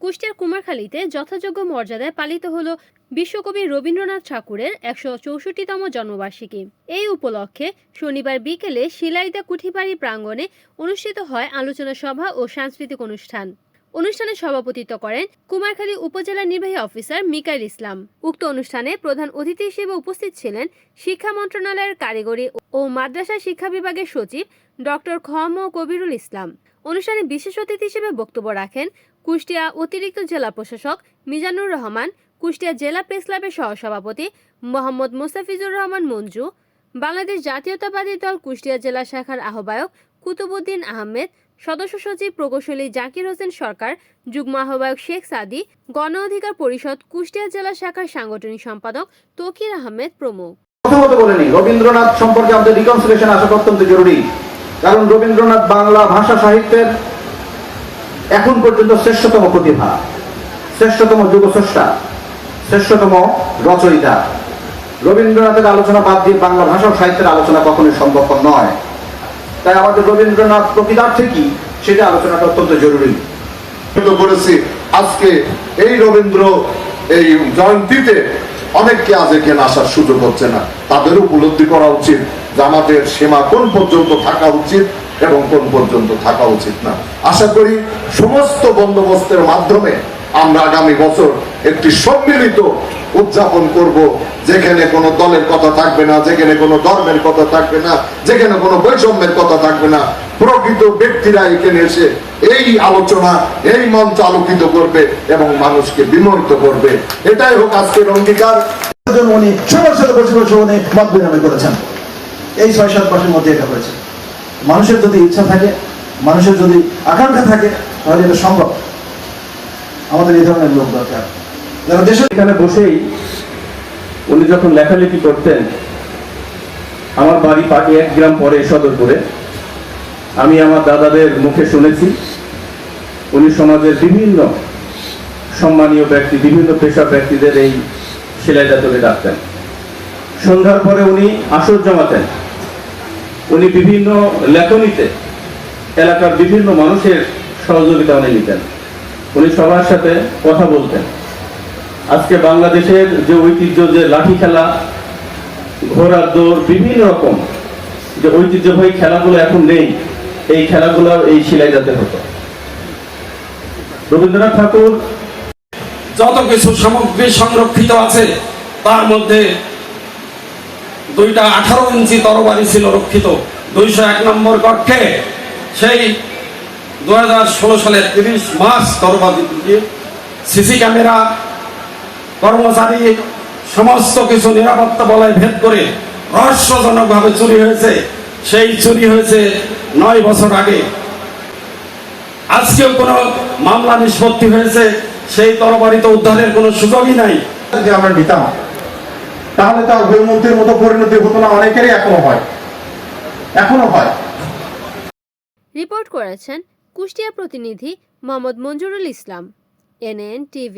কুষ্টিয়ার কুমারখালীতে যথাযোগ্য মর্যাদায় পালিত হলো বিশ্বকবি রবীন্দ্রনাথ ঠাকুরের ১৬৪তম জন্মবার্ষিকী। এই উপলক্ষে শনিবার বিকেলে শিলাইদা কুঠিবাড়ি প্রাঙ্গণে অনুষ্ঠিত হয় আলোচনা সভা ও সাংস্কৃতিক অনুষ্ঠান। অনুষ্ঠানে সভাপতিত্ব করেন কুমারখালী উপজেলা নির্বাহী অফিসার মিকাইল ইসলাম। উক্ত অনুষ্ঠানে প্রধান অতিথি হিসেবে উপস্থিত ছিলেন শিক্ষা মন্ত্রণালয়ের কারিগরি ও মাদ্রাসা শিক্ষা বিভাগের সচিব ডক্টর খ ম কবিরুল ইসলাম। অনুষ্ঠানে বিশেষ অতিথি হিসেবে বক্তব্য রাখেন কুষ্টিয়া অতিরিক্ত জেলা প্রশাসক মিজানুর রহমান, কুষ্টিয়া জেলা প্রেস ক্লাবের সহসভাপতি মোহাম্মদ মোস্তাফিজুর রহমান মঞ্জু, বাংলাদেশ জাতীয়তাবাদী দল কুষ্টিয়া জেলা শাখার আহ্বায়ক কুতুবুদ্দিন আহমেদ, সদস্য সচিব প্রকৌশলী জাকির হোসেন সরকার, যুগ্ম আহ্বায়ক শেখ সাদি, গণ অধিকার পরিষদ কুষ্টিয়া জেলা শাখার সাংগঠনিক সম্পাদক তকির আহমেদ প্রমুখ। প্রথমত বলে নিই, রবীন্দ্রনাথ সম্পর্কে আমাদের রিকনসিলিয়েশন আসা অত্যন্ত জরুরি। কারণ রবীন্দ্রনাথ বাংলা ভাষা সাহিত্যের এখন পর্যন্ত শ্রেষ্ঠতম প্রতিভা, শ্রেষ্ঠতম যুগস্রষ্টা, শ্রেষ্ঠতম রচয়িতা। রবীন্দ্রনাথের আলোচনা বাদ দিয়ে বাংলা ভাষা ও সাহিত্যের আলোচনা কখনোই সম্ভব নয়। তাই আমাদের রবীন্দ্রনাথ প্রকৃতার্থে কি সেটা আলোচনাটা অত্যন্ত জরুরি করেছি। আজকে এই রবীন্দ্র এই জয়ন্তীতে অনেককে আজ এখানে আসার সুযোগ হচ্ছে না। তাদের উপলব্ধি করা উচিত যে আমাদের সীমা কোন পর্যন্ত থাকা উচিত এবং কোন পর্যন্ত থাকা উচিত না। আশা করি সমস্ত বন্দোবস্তের মাধ্যমে আমরা আগামী বছর একটি সম্মিলিত উদযাপন করব, যেখানে কোনো দলের কথা থাকবে না, যেখানে কোনো ধর্মের কথা থাকবে না, যেখানে কোনো বৈষম্যের কথা থাকবে না। প্রকৃত ব্যক্তিরা এখানে এসে এই আলোচনা, এই মঞ্চ আলোকিত করবে এবং মানুষকে বিমোহিত করবে। এটাই হোক আজকের অঙ্গীকার। উনি সবার সাথে বসে বসে উনি মত বিনিময় করেছেন। এই ৬-৭ মাসের মধ্যে এটা হয়েছে। মানুষের যদি ইচ্ছা থাকে, মানুষের যদি আকাঙ্ক্ষা থাকে, তাহলে এটা সম্ভব। আমাদের এই ধরনের লোক দরকার যারা দেশের। এখানে বসেই উনি যখন লেখালেখি করতেন, আমার বাড়ি 1 গ্রাম পরে সদরপুরে, আমি আমার দাদাদের মুখে শুনেছি উনি সমাজের বিভিন্ন সম্মানীয় ব্যক্তি, বিভিন্ন পেশার ব্যক্তিদের এই শিলাইদা তুলে ডাকতেন। সন্ধ্যার পরে উনি আসর জমাতেন। উনি বিভিন্ন লেখনীতে এলাকার বিভিন্ন মানুষের সহযোগিতা উনি নিতেন। উনি সবার সাথে কথা বলতেন। আজকে বাংলাদেশের যে ঐতিহ্য, যে লাঠি খেলা, ঘোড়ার দৌড়, বিভিন্ন রকম যে ঐতিহ্যবাহী খেলাগুলো এখন নেই, এই খেলাগুলো এই শিলাইদাতে হতো। রবীন্দ্রনাথ ঠাকুর যত কিছু সামগ্রী সংরক্ষিত আছে তার মধ্যে 2টা 18 ইঞ্চি তরবারি ছিল রক্ষিত 201 নম্বর কক্ষে। সেই 2016 সালের 30 মার্চ তরবারি দিয়ে সিসি ক্যামেরা, কর্মচারী, সমস্ত কিছু নিরাপত্তা বলয় ভেদ করে রহস্যজনকভাবে চুরি হয়েছে। সেই চুরি হয়েছে 9 বছর আগে। আজকেও কোনো মামলা নিষ্পত্তি হয়েছে, সেই তরবারি তো উদ্ধারের কোনো সুযোগই নাই। যদি আমরা নিতাম তাহলে তার হৈমন্তীর মতো পরিণতি হতো না। অনেকেরই এখনো হয়। রিপোর্ট করেছেন কুষ্টিয়া প্রতিনিধি মোহাম্মদ মঞ্জুরুল ইসলাম, NN TV।